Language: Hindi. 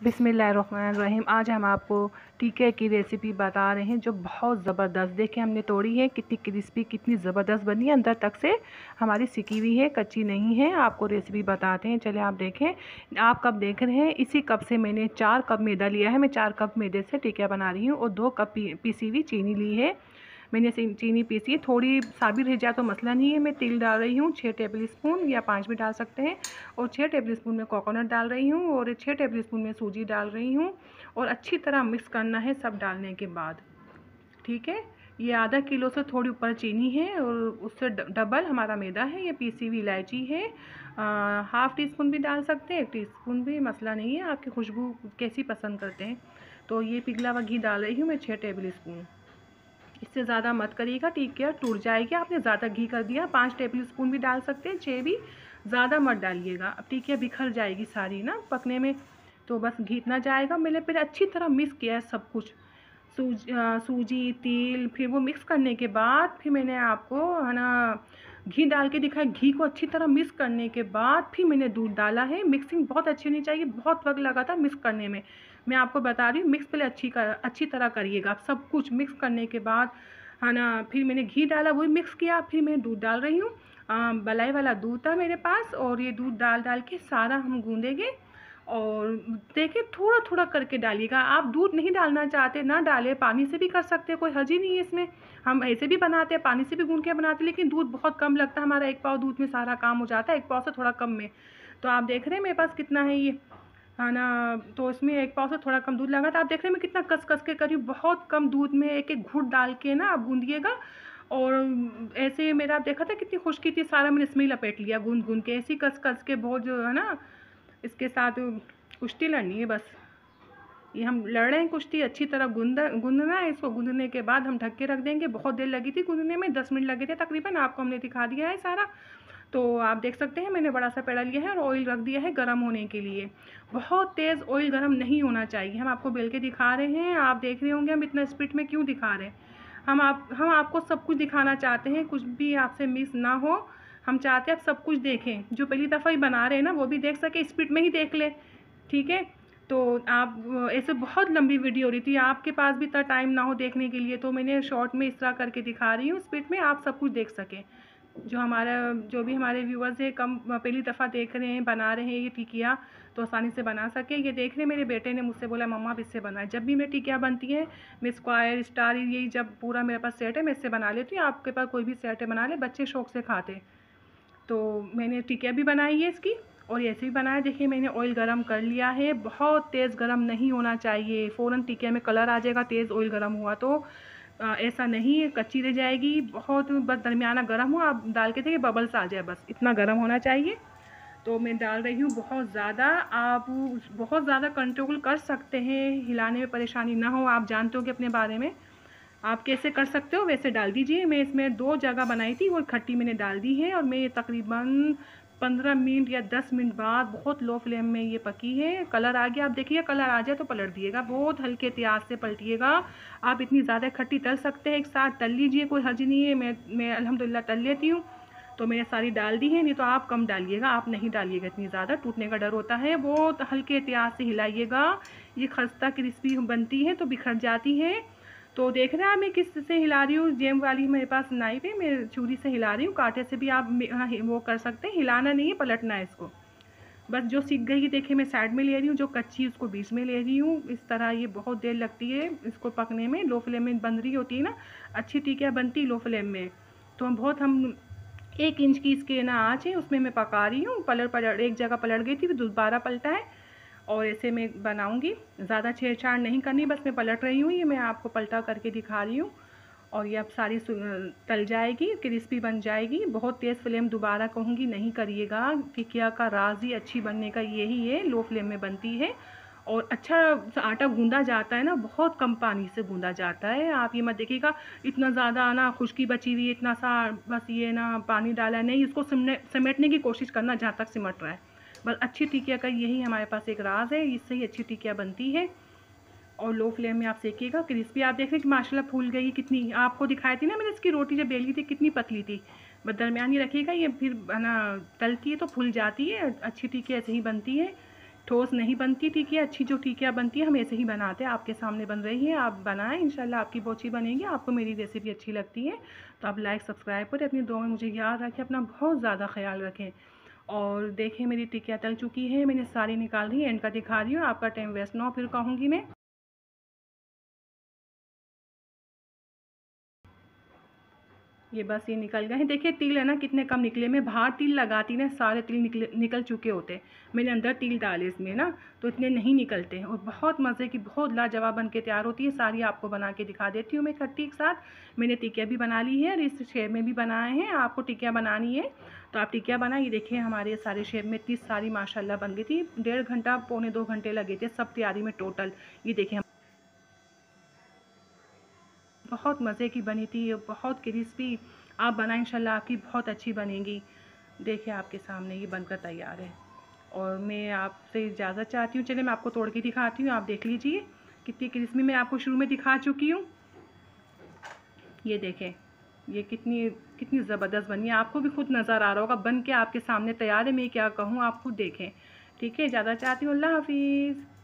बिस्मिल्लाहिर्रहमानिर्रहीम। आज हम आपको टीके की रेसिपी बता रहे हैं जो बहुत ज़बरदस्त। देखिए हमने तोड़ी है, कितनी क्रिस्पी, कितनी ज़बरदस्त बनी है, अंदर तक से हमारी सिकी हुई है, कच्ची नहीं है। आपको रेसिपी बताते हैं, चलिए आप देखें। आप कप देख रहे हैं, इसी कप से मैंने 4 कप मैदा लिया है। मैं 4 कप मैदे से टिकिया बना रही हूँ और 2 कप पीसी हुई चीनी ली है। मैंने चीनी पीसी है, थोड़ी साबित रह जाए तो मसला नहीं है। मैं तेल डाल रही हूँ 6 टेबल स्पून या 5 भी डाल सकते हैं, और 6 टेबल स्पून में कोकोनट डाल रही हूँ, और 6 टेबल स्पून में सूजी डाल रही हूँ। और अच्छी तरह मिक्स करना है सब डालने के बाद, ठीक है। ये आधा किलो से थोड़ी ऊपर चीनी है और उससे डबल हमारा मैदा है। ये पीसी हुई इलायची है, हाफ़ टी स्पून भी डाल सकते हैं, 1 टीस्पून भी, मसला नहीं है, आपकी खुशबू कैसी पसंद करते हैं। तो ये पिघला हुआ घी डाल रही हूँ मैं 6 टेबल स्पून। इससे ज़्यादा मत करिएगा, टिकिया टूट जाएगी। आपने ज़्यादा घी कर दिया, 5 टेबल स्पून भी डाल सकते हैं, 6 भी, ज़्यादा मत डालिएगा। अब टिकिया बिखर जाएगी सारी ना पकने में, तो बस घी इतना जाएगा। मैंने पहले अच्छी तरह मिक्स किया है सब कुछ, सूजी, तेल, फिर वो मिक्स करने के बाद फिर मैंने आपको है ना घी डाल के दिखाया। घी को अच्छी तरह मिक्स करने के बाद फिर मैंने दूध डाला है। मिक्सिंग बहुत अच्छी होनी चाहिए, बहुत वक्त लगा था मिक्स करने में। मैं आपको बता रही हूँ, मिक्स पहले अच्छी तरह करिएगा। आप सब कुछ मिक्स करने के बाद है ना, फिर मैंने घी डाला, वही मिक्स किया, फिर मैं दूध डाल रही हूँ। मलाई वाला दूध था मेरे पास, और ये दूध डाल के सारा हम गूँधेंगे। और देखिए थोड़ा थोड़ा करके डालिएगा। आप दूध नहीं डालना चाहते ना डालें, पानी से भी कर सकते हैं, कोई हर्ज ही नहीं है इसमें। हम ऐसे भी बनाते हैं, पानी से भी गूँध के बनाते हैं, लेकिन दूध बहुत कम लगता है हमारा। 1 पाव दूध में सारा काम हो जाता है, 1 पाव से थोड़ा कम में। तो आप देख रहे हैं मेरे पास कितना है ये, है ना। तो इसमें 1 पाव से थोड़ा कम दूध लगा था। आप देख रहे हैं मैं कितना कस कस के करी, बहुत कम दूध में एक एक घूंट डाल के ना आप गूँधिएगा। और ऐसे मेरा आप देखा था कितनी खुश्की थी, सारा मैंने इसमें ही लपेट लिया गूँध गूँध के, ऐसी कस कस के बहुत, जो है ना इसके साथ कुश्ती लड़नी है बस। ये हम लड़ रहे हैं कुश्ती, अच्छी तरह गूंदना है इसको। गूंदने के बाद हम ढक के रख देंगे। बहुत देर लगी थी गूंदने में, 10 मिनट लगे थे तकरीबन, आपको हमने दिखा दिया है सारा। तो आप देख सकते हैं मैंने बड़ा सा पेड़ा लिया है और ऑयल रख दिया है गर्म होने के लिए। बहुत तेज़ ऑयल गर्म नहीं होना चाहिए। हम आपको बेल के दिखा रहे हैं, आप देख रहे होंगे हम इतना स्पीड में क्यों दिखा रहे हैं। हम आपको सब कुछ दिखाना चाहते हैं, कुछ भी आपसे मिस ना हो। हम चाहते हैं आप सब कुछ देखें, जो पहली दफ़ा ही बना रहे हैं ना वो भी देख सके, स्पीड में ही देख ले, ठीक है। तो आप ऐसे बहुत लंबी वीडियो हो रही थी, आपके पास भी इतना टाइम ना हो देखने के लिए, तो मैंने शॉर्ट में इस तरह करके दिखा रही हूँ स्पीड में, आप सब कुछ देख सकें। जो भी हमारे व्यूअर्स हैं, कम पहली दफ़ा देख रहे हैं, बना रहे हैं ये टिकिया, तो आसानी से बना सके। ये देख रहे हैं मेरे बेटे ने मुझसे बोला मम्मा आप इससे बनाए। जब भी मैं टिकिया बनती है, मैं स्क्वायर, स्टार, यही जब पूरा मेरे पास सेट है मैं इससे बना लेती हूँ। आपके पास कोई भी सेट है बना ले, बच्चे शौक से खाते। तो मैंने टिकिया भी बनाई है इसकी, और ऐसे भी बनाया। देखिए मैंने ऑयल गरम कर लिया है, बहुत तेज़ गरम नहीं होना चाहिए, फ़ौरन टिकिया में कलर आ जाएगा तेज़ ऑयल गरम हुआ तो। ऐसा नहीं कच्ची रह जाएगी, बहुत बस दरमियाना गरम हो, आप डाल के देखिए बबल्स आ जाए, बस इतना गरम होना चाहिए। तो मैं डाल रही हूँ बहुत ज़्यादा। आप बहुत ज़्यादा कंट्रोल कर सकते हैं, हिलाने में परेशानी ना हो, आप जानते हो कि अपने बारे में आप कैसे कर सकते हो वैसे डाल दीजिए। मैं इसमें 2 जगह बनाई थी, वो इकट्ठी मैंने डाल दी है, और मैं ये तकरीबन 15 मिनट या 10 मिनट बाद बहुत लो फ्लेम में ये पकी है। कलर आ गया, आप देखिए कलर आ जाए तो पलट दिएगा, बहुत हल्के त्याज से पलटिएगा। आप इतनी ज़्यादा खट्टी तल सकते हैं, एक साथ तल लीजिए, कोई हर्ज नहीं है। मैं अल्हम्दुलिल्लाह तल लेती हूँ, तो मैंने सारी डाल दी है। नहीं तो आप कम डालिएगा, आप नहीं डालिएगा इतनी ज़्यादा, टूटने का डर होता है। बहुत हल्के त्याज से हिलाइएगा, ये खस्ता क्रिस्पी बनती है तो बिखर जाती है। तो देख रहे हैं मैं किस से हिला रही हूँ, जेम वाली मेरे पास नाइफ है, मैं छुरी से हिला रही हूँ, कांटे से भी आप वो कर सकते हैं। हिलाना नहीं है, पलटना है इसको। बस जो सीख गई देखिए मैं साइड में ले रही हूँ, जो कच्ची उसको बीच में ले रही हूँ। इस तरह ये बहुत देर लगती है इसको पकने में, लो फ्लेम में बन रही होती है ना, अच्छी टिकिया बनती लो फ्लेम में। तो हम 1 इंच की इसके ना आँच है, उसमें मैं पका रही हूँ। पलट एक जगह पलट गई थी, फिर दोबारा पलटा है, और ऐसे मैं बनाऊंगी। ज़्यादा छेड़छाड़ नहीं करनी, बस मैं पलट रही हूँ, ये मैं आपको पलटा करके दिखा रही हूँ। और ये अब सारी तल जाएगी, क्रिस्पी बन जाएगी। बहुत तेज़ फ्लेम दोबारा कहूँगी नहीं करिएगा, टिकिया का राज ही अच्छी बनने का यही है, लो फ्लेम में बनती है। और अच्छा आटा गूंदा जाता है ना, बहुत कम पानी से गूंदा जाता है। आप ये मत देखिएगा इतना ज़्यादा ना खुश्की बची हुई है, इतना सा बस ये ना पानी डाला नहीं, इसको समेटने की कोशिश करना जहाँ तक सिमट रहा है। बस अच्छी टिकिया का यही हमारे पास एक राज है, इससे ही अच्छी टिकिया बनती है। और लो फ्लेम में आप सेकिएगा, क्रिस्पी। आप देख रहे हैं कि माशाल्लाह फूल गई कितनी, आपको दिखाई थी ना मैंने इसकी रोटी जब बेली थी कितनी पतली थी। बस दरमियानी रखिएगा, ये फिर है ना तलती है तो फूल जाती है, अच्छी टिकिया ऐसे ही बनती है। ठोस नहीं बनती टिकिया, अच्छी जो टिकिया बनती है हम ऐसे ही बनाते हैं। आपके सामने बन रही है, आप बनाएं, इंशाल्लाह आपकी बहुत अच्छी बनेगी। आपको मेरी रेसिपी अच्छी लगती है तो आप लाइक सब्सक्राइब करें, अपनी दुआ में मुझे याद रखें, अपना बहुत ज़्यादा ख्याल रखें। और देखें मेरी टिकिया तल चुकी है, मैंने सारी निकाल रही है, एंड का दिखा रही हूँ, आपका टाइम वेस्ट ना हो फिर कहूँगी मैं। ये बस ये निकल गए हैं। देखिए तिल है ना कितने कम निकले, मैं बाहर तिल लगाती ना सारे तिल निकल चुके होते। मैंने अंदर तिल डाले इसमें ना, तो इतने नहीं निकलते और बहुत मज़े की, बहुत लाजवाब बन के तैयार होती है। सारी आपको बना के दिखा देती हूँ मैं इकट्ठी एक साथ। मैंने टिकिया भी बना ली है और इस शेप में भी बनाए हैं। आपको टिकिया बनानी है तो आप टिकिया बनाइए। ये देखिए हमारे सारे शेप में इतनी सारी माशाल्लाह बन गई थी। 1.5 घंटा पौने 2 घंटे लगे थे सब तैयारी में टोटल। ये देखिए बहुत मज़े की बनी थी, बहुत क्रिस्पी। आप बनाएं, इंशाल्लाह आपकी बहुत अच्छी बनेगी। देखिए आपके सामने ये बनकर तैयार है और मैं आपसे इजाज़त चाहती हूँ। चलिए मैं आपको तोड़ के दिखाती हूँ, आप देख लीजिए कितनी क्रिस्पी। मैं आपको शुरू में दिखा चुकी हूँ। ये देखें ये कितनी कितनी ज़बरदस्त बनी है। आपको भी खुद नज़र आ रहा होगा बन के आपके सामने तैयार है। मैं क्या कहूँ, आप खुद देखें। ठीक है, इजाज़त चाहती हूँ। अल्लाह हाफिज़।